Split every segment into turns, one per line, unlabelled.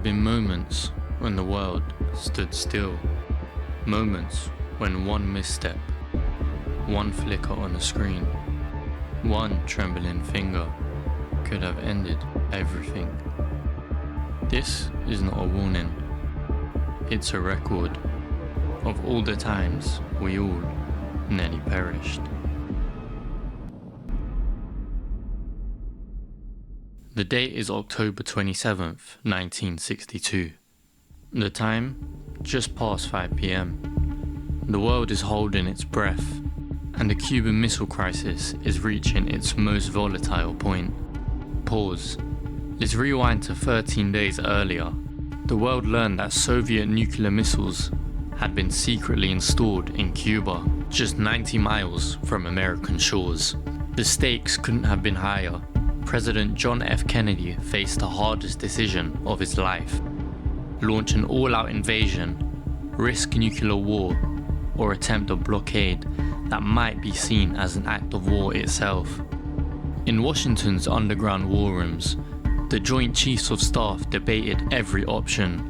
have been moments when the world stood still. Moments when one misstep, one flicker on a screen, one trembling finger could have ended everything. This is not a warning. It's a record of all the times we all nearly perished. The date is October 27th, 1962. The time, just past 5 p.m. The world is holding its breath, and the Cuban Missile Crisis is reaching its most volatile point. Pause. Let's rewind to 13 days earlier. The world learned that Soviet nuclear missiles had been secretly installed in Cuba, just 90 miles from American shores. The stakes couldn't have been higher. President John F. Kennedy faced the hardest decision of his life: launch an all-out invasion, risk nuclear war, or attempt a blockade that might be seen as an act of war itself. In Washington's underground war rooms, the Joint Chiefs of Staff debated every option.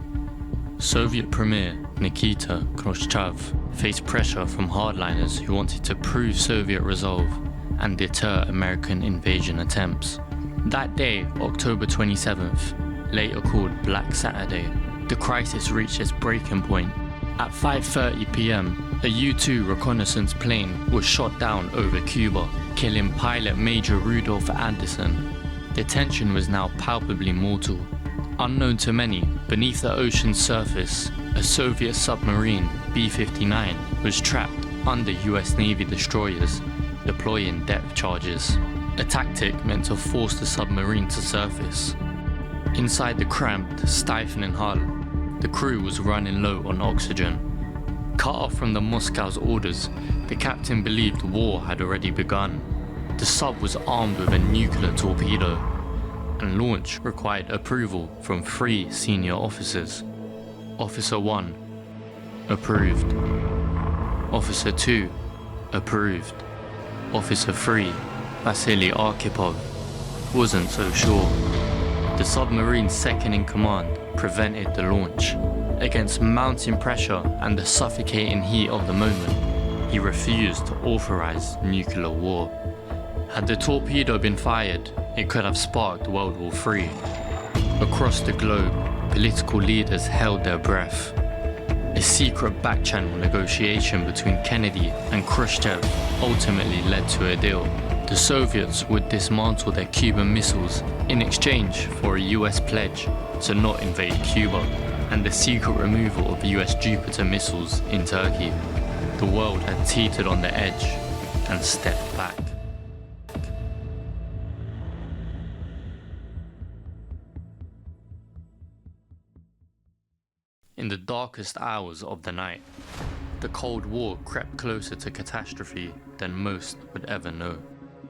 Soviet Premier Nikita Khrushchev faced pressure from hardliners who wanted to prove Soviet resolve and deter American invasion attempts. That day, October 27th, later called Black Saturday, the crisis reached its breaking point. At 5:30 p.m, a U-2 reconnaissance plane was shot down over Cuba, killing pilot Major Rudolph Anderson. The tension was now palpably mortal. Unknown to many, beneath the ocean's surface, a Soviet submarine, B-59, was trapped under US Navy destroyers, deploying depth charges, a tactic meant to force the submarine to surface. Inside the cramped, stifling hull, the crew was running low on oxygen. Cut off from the Moscow's orders, the captain believed war had already begun. The sub was armed with a nuclear torpedo, and launch required approval from 3 senior officers. Officer 1, approved. Officer 2, approved. Officer 3, Vasily Arkhipov, wasn't so sure. The submarine's second-in-command prevented the launch. Against mounting pressure and the suffocating heat of the moment, he refused to authorize nuclear war. Had the torpedo been fired, it could have sparked World War III. Across the globe, political leaders held their breath. A secret back-channel negotiation between Kennedy and Khrushchev ultimately led to a deal. The Soviets would dismantle their Cuban missiles in exchange for a US pledge to not invade Cuba, and the secret removal of US Jupiter missiles in Turkey. The world had teetered on the edge and stepped back. In the darkest hours of the night, the Cold War crept closer to catastrophe than most would ever know.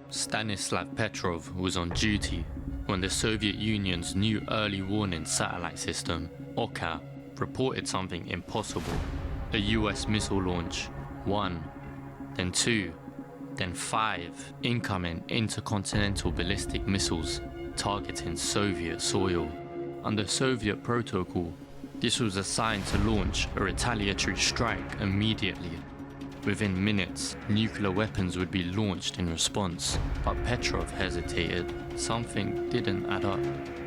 Stanislav Petrov was on duty when the Soviet Union's new early warning satellite system, OKA, reported something impossible. A US missile launch, 1, then 2, then 5 incoming intercontinental ballistic missiles targeting Soviet soil. Under Soviet protocol, this was a sign to launch a retaliatory strike immediately. Within minutes, nuclear weapons would be launched in response, but Petrov hesitated. Something didn't add up.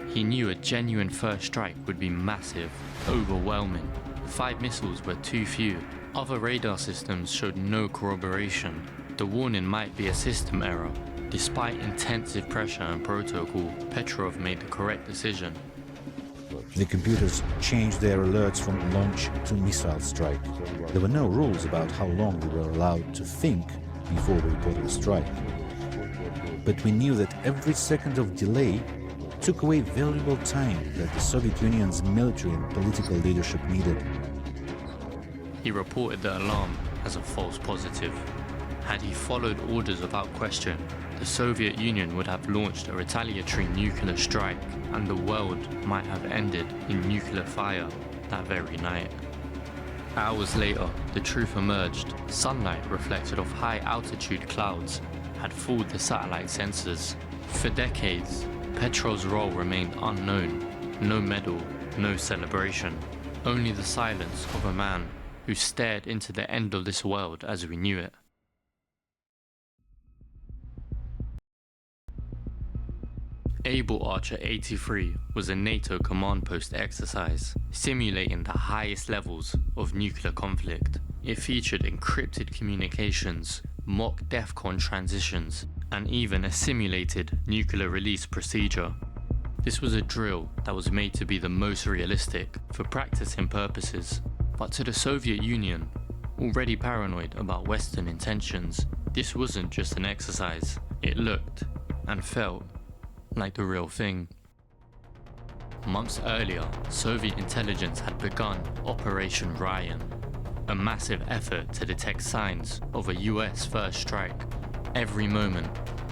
He knew a genuine first strike would be massive, overwhelming. 5 missiles were too few. Other radar systems showed no corroboration. The warning might be a system error. Despite intensive pressure and protocol, Petrov made the correct decision.
The computers changed their alerts from launch to missile strike. There were no rules about how long we were allowed to think before we reported a strike. But we knew that every second of delay took away valuable time that the Soviet Union's military and political leadership needed.
He reported the alarm as a false positive. Had he followed orders without question, the Soviet Union would have launched a retaliatory nuclear strike, and the world might have ended in nuclear fire that very night. Hours later, the truth emerged. Sunlight reflected off high-altitude clouds had fooled the satellite sensors. For decades, Petrov's role remained unknown. No medal, no celebration, only the silence of a man who stared into the end of this world as we knew it. Able Archer 83 was a NATO command post exercise, simulating the highest levels of nuclear conflict. It featured encrypted communications, mock DEFCON transitions, and even a simulated nuclear release procedure. This was a drill that was made to be the most realistic for practicing purposes, but to the Soviet Union, already paranoid about Western intentions, this wasn't just an exercise. It looked and felt like the real thing. Months earlier, Soviet intelligence had begun Operation Ryan, a massive effort to detect signs of a US first strike. Every moment,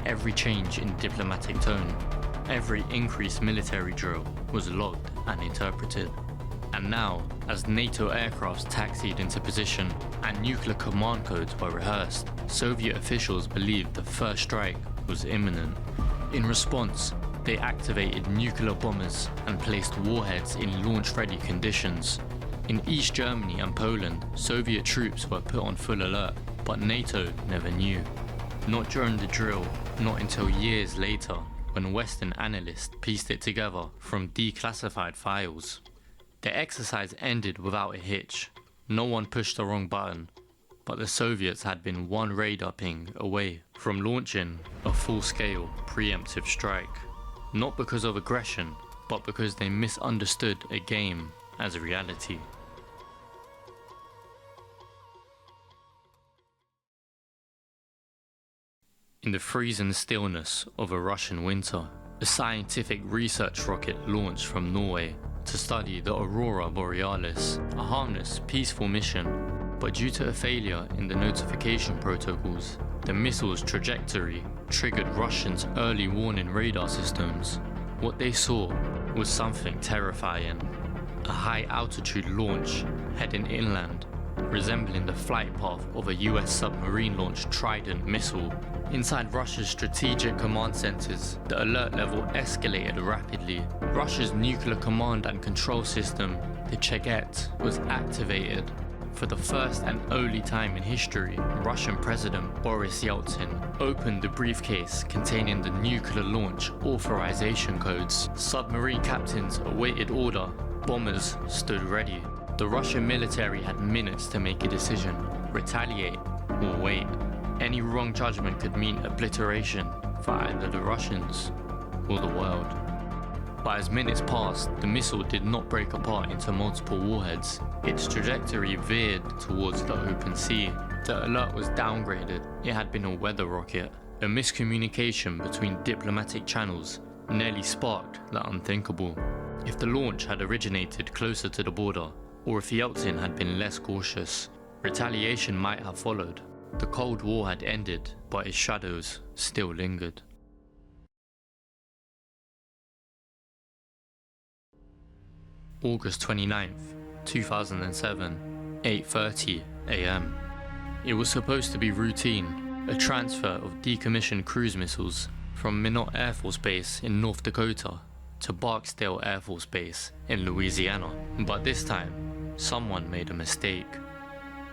every change in diplomatic tone, every increased military drill was logged and interpreted. And now, as NATO aircrafts taxied into position and nuclear command codes were rehearsed, Soviet officials believed the first strike was imminent. In response, they activated nuclear bombers and placed warheads in launch-ready conditions. In East Germany and Poland, Soviet troops were put on full alert, but NATO never knew. Not during the drill, not until years later, when Western analysts pieced it together from declassified files. The exercise ended without a hitch. No one pushed the wrong button, but the Soviets had been one radar ping away from launching a full-scale preemptive strike. Not because of aggression, but because they misunderstood a game as a reality. In the freezing stillness of a Russian winter, a scientific research rocket launched from Norway to study the Aurora Borealis, a harmless, peaceful mission. But due to a failure in the notification protocols, the missile's trajectory triggered Russians' early warning radar systems. What they saw was something terrifying. A high-altitude launch heading inland, resembling the flight path of a US submarine-launched Trident missile. Inside Russia's strategic command centers, the alert level escalated rapidly. Russia's nuclear command and control system, the Cheget, was activated. For the first and only time in history, Russian President Boris Yeltsin opened the briefcase containing the nuclear launch authorization codes. Submarine captains awaited order. Bombers stood ready. The Russian military had minutes to make a decision: retaliate or wait. Any wrong judgment could mean obliteration for either the Russians or the world. But as minutes passed, the missile did not break apart into multiple warheads. Its trajectory veered towards the open sea. The alert was downgraded. It had been a weather rocket. A miscommunication between diplomatic channels nearly sparked the unthinkable. If the launch had originated closer to the border, or if Yeltsin had been less cautious, retaliation might have followed. The Cold War had ended, but its shadows still lingered. August 29th, 2007, 8:30 AM. It was supposed to be routine, a transfer of decommissioned cruise missiles from Minot Air Force Base in North Dakota to Barksdale Air Force Base in Louisiana. But this time, someone made a mistake.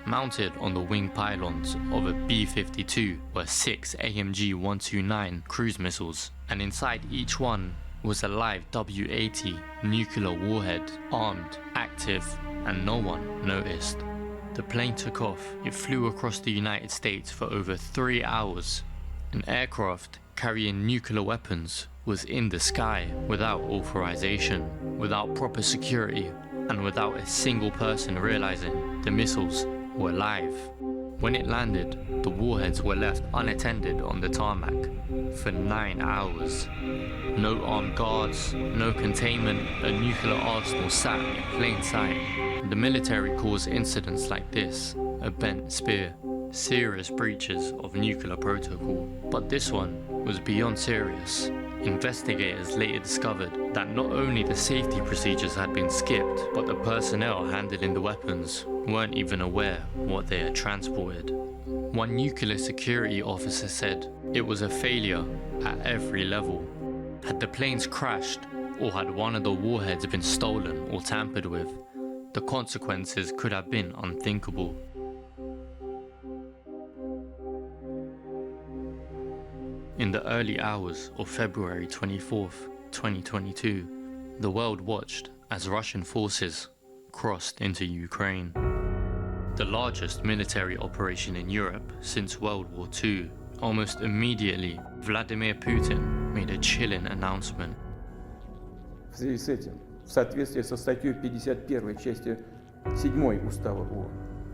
Mounted on the wing pylons of a B-52 were 6 AMG-129 cruise missiles, and inside each one was a live W-80 nuclear warhead, armed, active, and no one noticed. The plane took off. It flew across the United States for over 3 hours. An aircraft carrying nuclear weapons was in the sky without authorization, without proper security, and without a single person realizing the missiles were live. When it landed, the warheads were left unattended on the tarmac for 9 hours. No armed guards, no containment, a nuclear arsenal sat in plain sight. The military calls incidents like this a bent spear, serious breaches of nuclear protocol. But this one was beyond serious. Investigators later discovered that not only the safety procedures had been skipped, but the personnel handling the weapons weren't even aware what they had transported. One nuclear security officer said it was a failure at every level. Had the planes crashed, or had one of the warheads been stolen or tampered with, the consequences could have been unthinkable. In the early hours of February 24th, 2022, the world watched as Russian forces crossed into Ukraine. The largest military operation in Europe since World War II. Almost immediately, Vladimir Putin made a chilling announcement.
В связи с этим, в соответствии со статьей 51 частью 7 Устава ООН,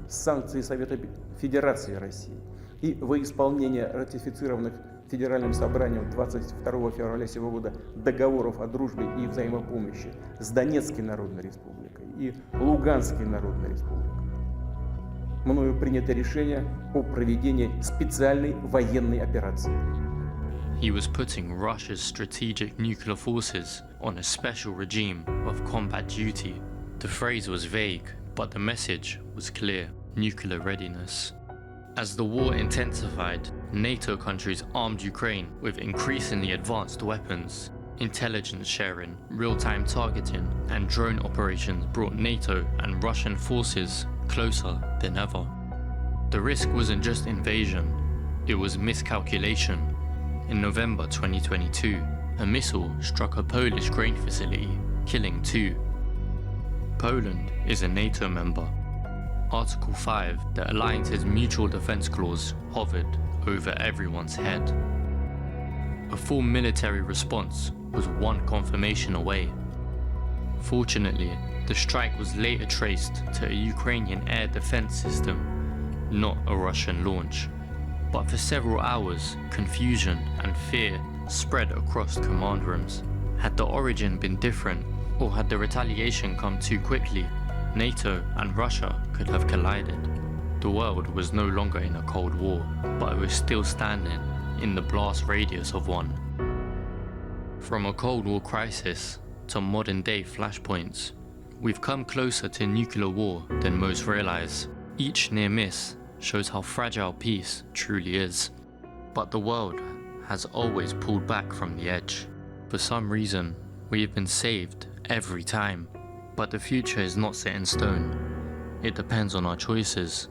санкции Совета Федерации России и во исполнение ратифицированных Федеральным собранием 22 февраля сего года договоров о дружбе и взаимопомощи с Донецкой Народной Республикой и Луганской Народной Республикой, мною принято решение о проведении специальной военной операции.
He was putting Russia's strategic nuclear forces on a special regime of combat duty. The phrase was vague, but the message was clear: nuclear readiness. As the war intensified, NATO countries armed Ukraine with increasingly advanced weapons. Intelligence sharing, real-time targeting, and drone operations brought NATO and Russian forces closer than ever. The risk wasn't just invasion, it was miscalculation. In November 2022, a missile struck a Polish grain facility, killing 2. Poland is a NATO member. Article 5, the alliance's mutual defense clause, hovered over everyone's head. A full military response was one confirmation away. Fortunately, the strike was later traced to a Ukrainian air defense system, not a Russian launch. But for several hours, confusion and fear spread across command rooms. Had the origin been different, or had the retaliation come too quickly, NATO and Russia could have collided. The world was no longer in a Cold War, but it was still standing in the blast radius of one. From a Cold War crisis to modern day flashpoints, we've come closer to nuclear war than most realize. Each near miss shows how fragile peace truly is. But the world has always pulled back from the edge. For some reason, we have been saved every time. But the future is not set in stone. It depends on our choices.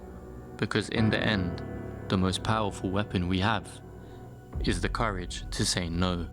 Because in the end, the most powerful weapon we have is the courage to say no.